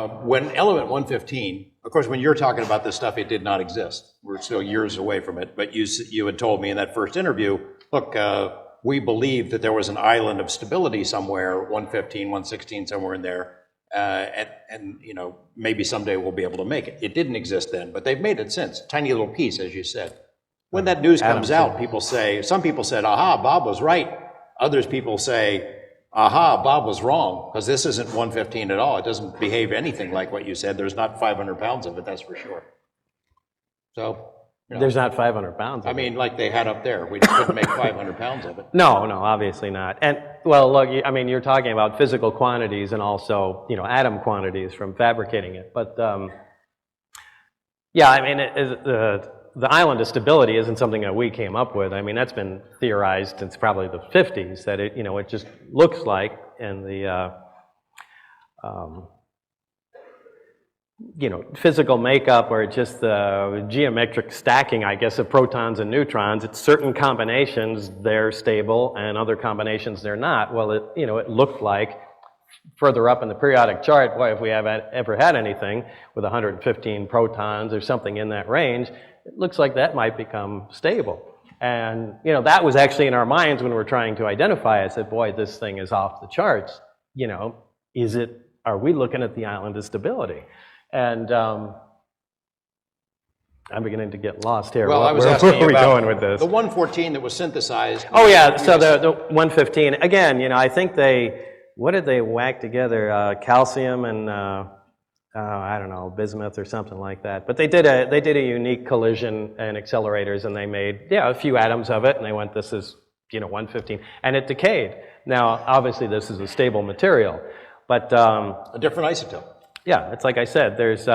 when element 115, of course, when you're talking about this stuff, it did not exist. We're still years away from it. But you had told me in that first interview, look, we believed that there was an island of stability somewhere, 115, 116, somewhere in there. And you know, maybe someday we'll be able to make it. It didn't exist then, but they've made it since. Tiny little piece, as you said. When that news comes out, people say, some people said, aha, Bob was right. Others people say, aha, Bob was wrong, because this isn't 115 at all. It doesn't behave anything like what you said. There's not 500 pounds of it, that's for sure. So, you know, there's not 500 pounds of it. I mean, like they had up there. We just couldn't make 500 pounds of it. No, obviously not. And, well, look, I mean, you're talking about physical quantities and also, you know, atom quantities from fabricating it. But, yeah, I mean, the island of stability isn't something that we came up with. I mean, that's been theorized since probably the 50s, that it, you know, it just looks like in the, you know, physical makeup, or just the geometric stacking, I guess, of protons and neutrons. It's certain combinations, they're stable, and other combinations, they're not. Well, it, you know, it looked like further up in the periodic chart, boy, if we have ever had anything with 115 protons or something in that range, it looks like that might become stable. And, you know, that was actually in our minds when we were trying to identify it. I said, boy, this thing is off the charts. You know, are we looking at the island of stability? And I'm beginning to get lost here. Well, I was asking where are we about going with this? The 114 that was synthesized. Oh, yeah, so the 115, again, you know, I think what did they whack together? Calcium and, I don't know, bismuth or something like that. But they did a unique collision and accelerators, and they made, yeah, a few atoms of it, and they went, this is, you know, 115. And it decayed. Now, obviously, this is a stable material, but... a different isotope. Yeah, it's like I said, there's,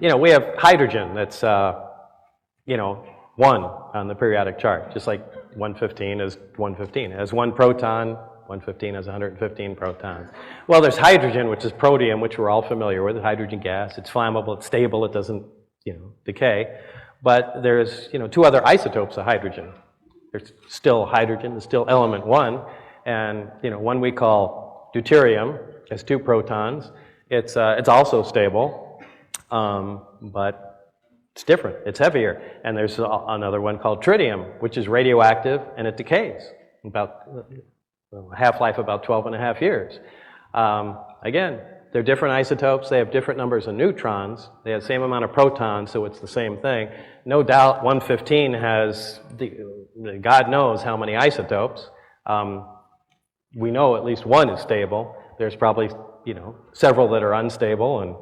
you know, we have hydrogen that's, you know, 1 on the periodic chart, just like 115 is 115. It has 1 proton, 115 has 115 protons. Well, there's hydrogen, which is protium, which we're all familiar with, hydrogen gas. It's flammable, it's stable, it doesn't, you know, decay. But there's, you know, 2 other isotopes of hydrogen. There's still hydrogen, there's still element 1, and, you know, one we call deuterium, has 2 protons. It's also stable, but it's different. It's heavier. And there's another one called tritium, which is radioactive, and it decays. About half-life about 12 and a half years. Again, they're different isotopes. They have different numbers of neutrons. They have the same amount of protons, so it's the same thing. No doubt 115 has, God knows how many isotopes. We know at least 1 is stable. There's probably, you know, several that are unstable, and,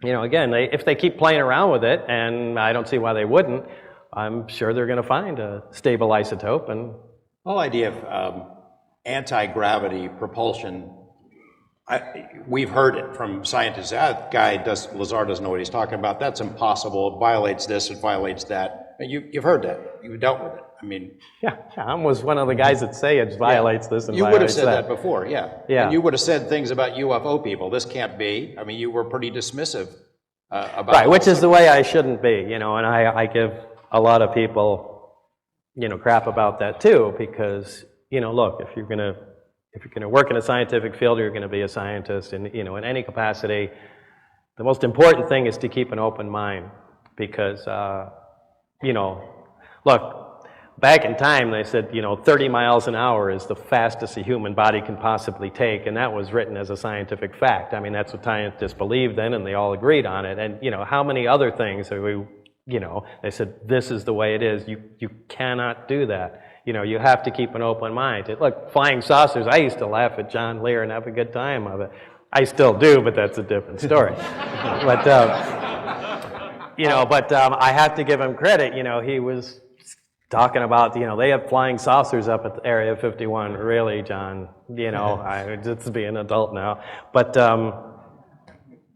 you know, again, if they keep playing around with it, and I don't see why they wouldn't, I'm sure they're going to find a stable isotope. And the whole idea of anti-gravity propulsion, we've heard it from scientists. That guy Lazar doesn't know what he's talking about. That's impossible. It violates this. It violates that. You've heard that. You've dealt with it. I mean, yeah, I was one of the guys that say it violates this and you violates would have said that before, yeah. Yeah. And you would have said things about UFO people. This can't be. I mean, you were pretty dismissive about right, which is the way I shouldn't be, you know. And I give a lot of people, you know, crap about that too, because, you know, look, if you're gonna work in a scientific field, or you're gonna be a scientist, and, you know, in any capacity, the most important thing is to keep an open mind, because, you know, look. Back in time, they said, you know, 30 miles an hour is the fastest a human body can possibly take, and that was written as a scientific fact. I mean, that's what scientists believed then, and they all agreed on it. And, you know, how many other things are we, you know, they said, this is the way it is. You cannot do that. You know, you have to keep an open mind. Look, flying saucers, I used to laugh at John Lear and have a good time of it. I still do, but that's a different story. But, you know, but I have to give him credit. You know, he was talking about, you know, they have flying saucers up at the Area 51. Really, John? You know, I just be an adult now. But,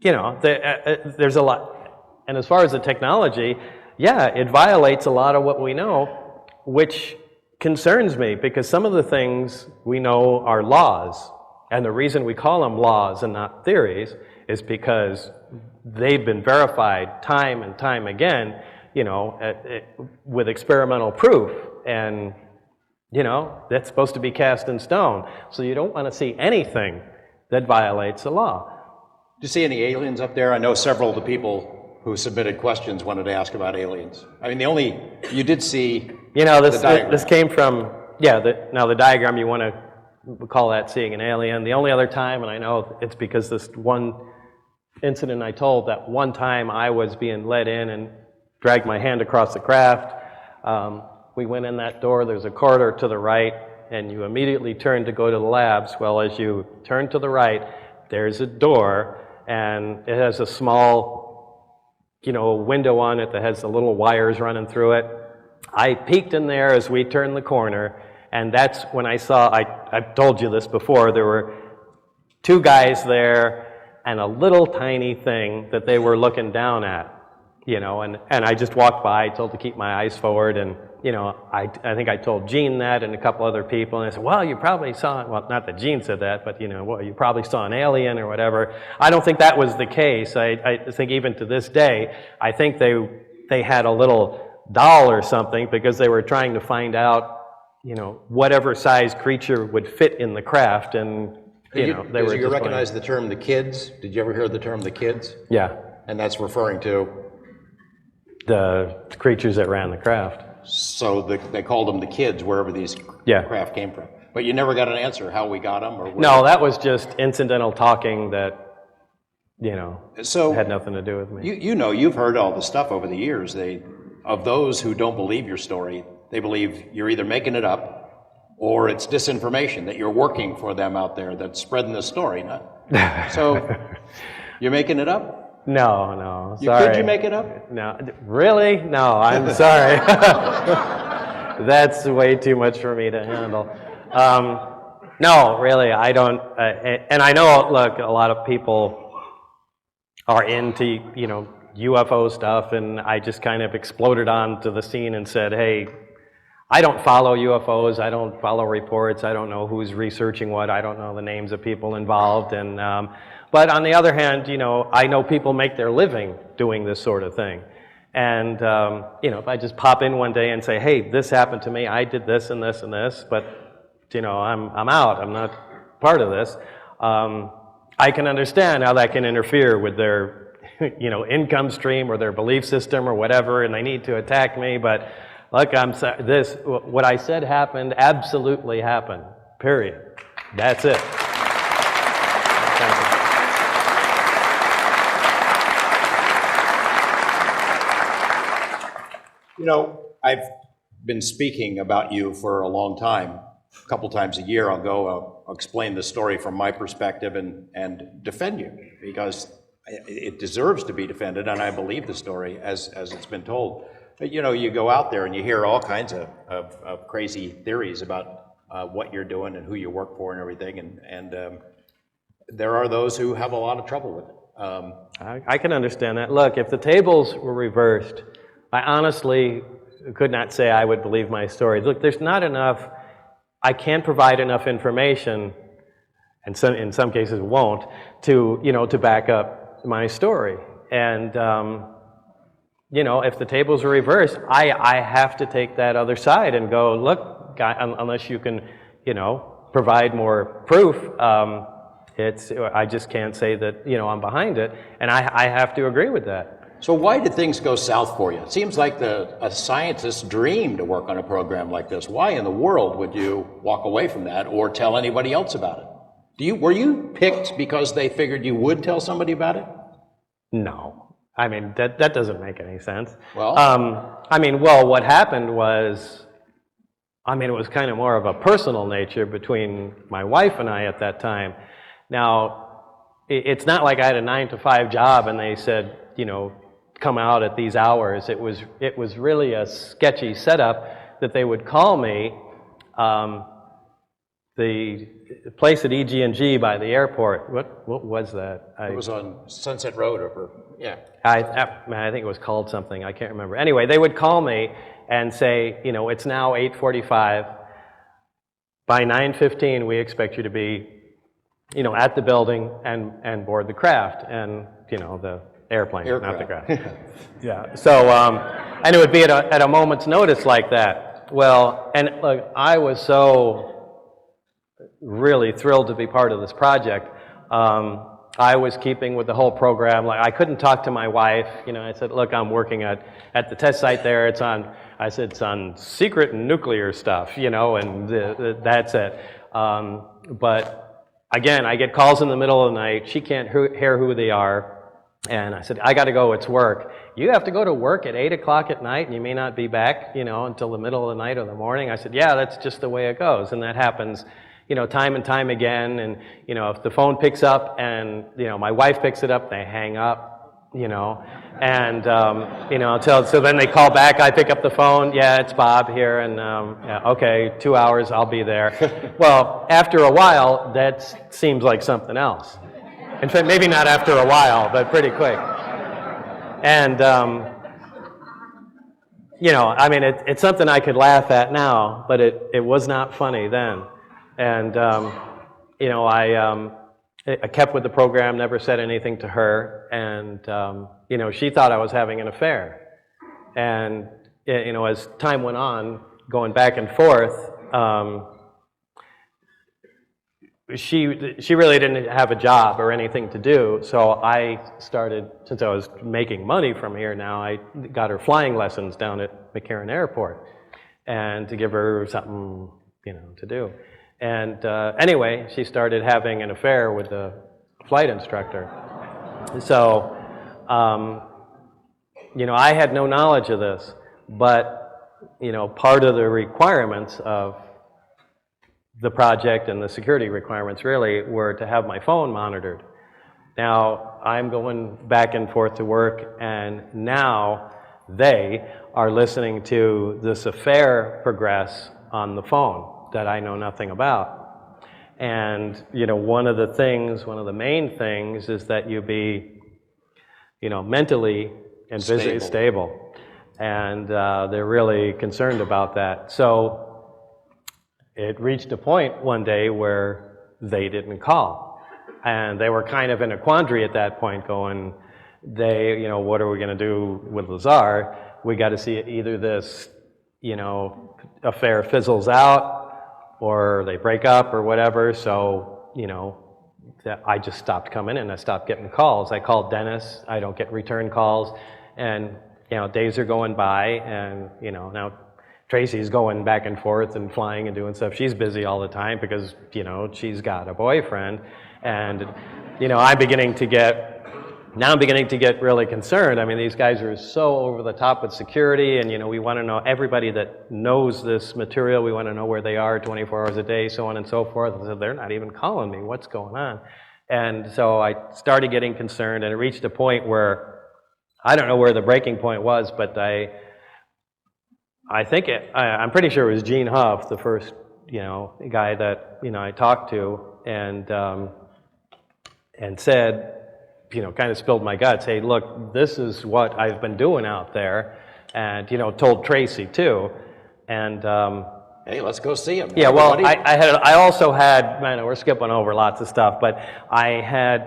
you know, there's a lot. And as far as the technology, yeah, it violates a lot of what we know, which concerns me, because some of the things we know are laws. And the reason we call them laws and not theories is because they've been verified time and time again, you know, with experimental proof, and, you know, that's supposed to be cast in stone. So you don't want to see anything that violates the law. you see any aliens up there? I know several of the people who submitted questions wanted to ask about aliens. I mean, you did see this came from, now the diagram, you want to call that seeing an alien. The only other time, and I know it's because this one incident I told, that one time I was being led in and dragged my hand across the craft. We went in that door, there's a corridor to the right, and you immediately turn to go to the labs. Well, as you turn to the right, there's a door, and it has a small, window on it that has the little wires running through it. I peeked in there as we turned the corner, and that's when I saw, I've told you this before, there were two guys there and a little tiny thing that they were looking down at, and I just walked by, told to keep my eyes forward, and I think I told Gene that and a couple other people, and I said, well, you probably saw, well, not that Gene said that, but well, you probably saw an alien or whatever. I don't think that was the case. I think even to this day, I think they had a little doll or something because they were trying to find out, whatever size creature would fit in the craft, and they were. You recognize the term the kids? Did you ever hear the term the kids? Yeah. And that's referring to the creatures that ran the craft. So they called them the kids wherever these craft came from. But you never got an answer how we got them, or no, that was just incidental talking that so had nothing to do with me. You've heard all the stuff over the years. Of those who don't believe your story, they believe you're either making it up or it's disinformation, that you're working for them out there that's spreading the story. So you're making it up? No, sorry. Could you make it up? No, really? No, I'm sorry. That's way too much for me to handle. No, really, I don't. And I know, look, a lot of people are into, UFO stuff, and I just kind of exploded onto the scene and said, hey, I don't follow UFOs, I don't follow reports, I don't know who's researching what, I don't know the names of people involved, and but on the other hand, I know people make their living doing this sort of thing. And, if I just pop in one day and say, hey, this happened to me, I did this and this and this, but, I'm out, I'm not part of this, I can understand how that can interfere with their, income stream or their belief system or whatever, and they need to attack me, but look, what I said happened, absolutely happened, period. That's it. I've been speaking about you for a long time. A couple times a year I'll explain the story from my perspective and defend you, because it deserves to be defended, and I believe the story as it's been told. But you go out there and you hear all kinds of crazy theories about what you're doing and who you work for and everything, and there are those who have a lot of trouble with it. I can understand that. Look, if the tables were reversed, I honestly could not say I would believe my story. Look, there's not enough, I can't provide enough information, and in some cases won't, to back up my story. And, if the tables are reversed, I have to take that other side and go, look, unless you can, provide more proof, I just can't say that, I'm behind it, and I have to agree with that. So why did things go south for you? It seems like a scientist's dream to work on a program like this. Why in the world would you walk away from that or tell anybody else about it? Were you picked because they figured you would tell somebody about it? No. I mean, that doesn't make any sense. Well? What happened was, it was kind of more of a personal nature between my wife and I at that time. Now, it's not like I had a 9-to-5 job and they said, come out at these hours. It was really a sketchy setup that they would call me. The place at EG&G by the airport, what was that? It was on Sunset Road yeah. I think it was called something, I can't remember. Anyway, they would call me and say, it's now 8:45. By 9:15, we expect you to be, at the building and board the craft, and, the airplane, not the craft. Yeah. So, and it would be at a moment's notice like that. Well, and look, I was so really thrilled to be part of this project. I was keeping with the whole program. Like, I couldn't talk to my wife. You know, I said, look, I'm working at the test site there. I said, it's on secret nuclear stuff, you know, and that's it. But again, I get calls in the middle of the night. She can't hear who they are. And I said, I got to go, it's work. You have to go to work at 8 o'clock at night and you may not be back, you know, until the middle of the night or the morning. I said, yeah, that's just the way it goes. And that happens, you know, time and time again. And, you know, if the phone picks up and, you know, my wife picks it up, they hang up, you know. And, you know, so then they call back, I pick up the phone, yeah, it's Bob here, and, yeah, okay, 2 hours, I'll be there. Well, after a while, that seems like something else. In fact, maybe not after a while, but pretty quick. And, you know, I mean, it's something I could laugh at now, but it was not funny then. And, you know, I kept with the program, never said anything to her, and, you know, she thought I was having an affair. And, you know, as time went on, going back and forth, she really didn't have a job or anything to do, so I started, since I was making money from here now, I got her flying lessons down at McCarran Airport, and to give her something, you know, to do. And anyway, she started having an affair with the flight instructor. So, you know, I had no knowledge of this, but, you know, part of the requirements of the project and the security requirements really were to have my phone monitored. Now, I'm going back and forth to work, and now they are listening to this affair progress on the phone that I know nothing about. And, you know, one of the main things is that you be, you know, mentally and physically stable. And they're really concerned about that. So it reached a point one day where they didn't call. And they were kind of in a quandary at that point going, you know, what are we going to do with Lazar? We got to see either this, you know, affair fizzles out or they break up or whatever. So, you know, I just stopped coming in. I stopped getting calls. I called Dennis. I don't get return calls. And, you know, days are going by, and, you know, now Tracy's going back and forth and flying and doing stuff. She's busy all the time because, you know, she's got a boyfriend. And, you know, I'm beginning to get really concerned. I mean, these guys are so over the top with security, and, you know, we want to know everybody that knows this material. We want to know where they are 24 hours a day, so on and so forth. And so they're not even calling me. What's going on? And so I started getting concerned, and it reached a point where I don't know where the breaking point was, but I'm pretty sure it was Gene Huff, the first, you know, guy that, you know, I talked to, and said, you know, kind of spilled my guts. Hey, look, this is what I've been doing out there, and, you know, told Tracy too, and hey, let's go see him. Yeah, well, I also had, man, we're skipping over lots of stuff, but I had,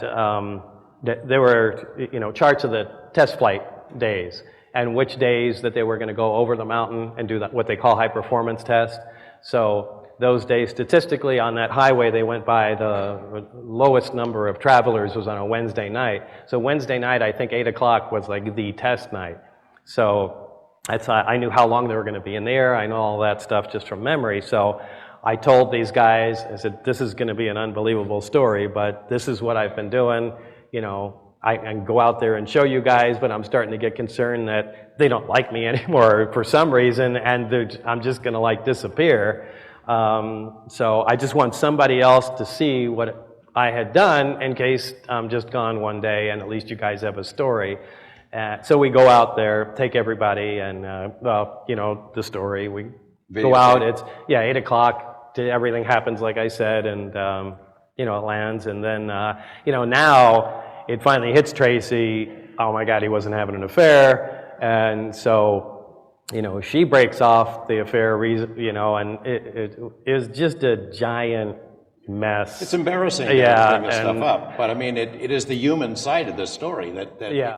there were, you know, charts of the test flight days, and which days that they were going to go over the mountain and do that, what they call high performance test. So those days, statistically, on that highway they went by, the lowest number of travelers was on a Wednesday night. So Wednesday night, I think 8 o'clock was like the test night. So I knew how long they were going to be in the air. I know all that stuff just from memory. So I told these guys, I said, this is going to be an unbelievable story, but this is what I've been doing. You know, I can go out there and show you guys, but I'm starting to get concerned that they don't like me anymore for some reason, and I'm just going to like disappear. So I just want somebody else to see what I had done in case I'm just gone one day, and at least you guys have a story. So we go out there, take everybody, and well, you know the story. We go out. It's 8 o'clock. Everything happens like I said, and you know, it lands, and then you know, now it finally hits Tracy. Oh my God, he wasn't having an affair, and so, you know, she breaks off the affair, you know, and it is just a giant mess. It's embarrassing to bring this stuff up, but I mean, it is the human side of this story that yeah.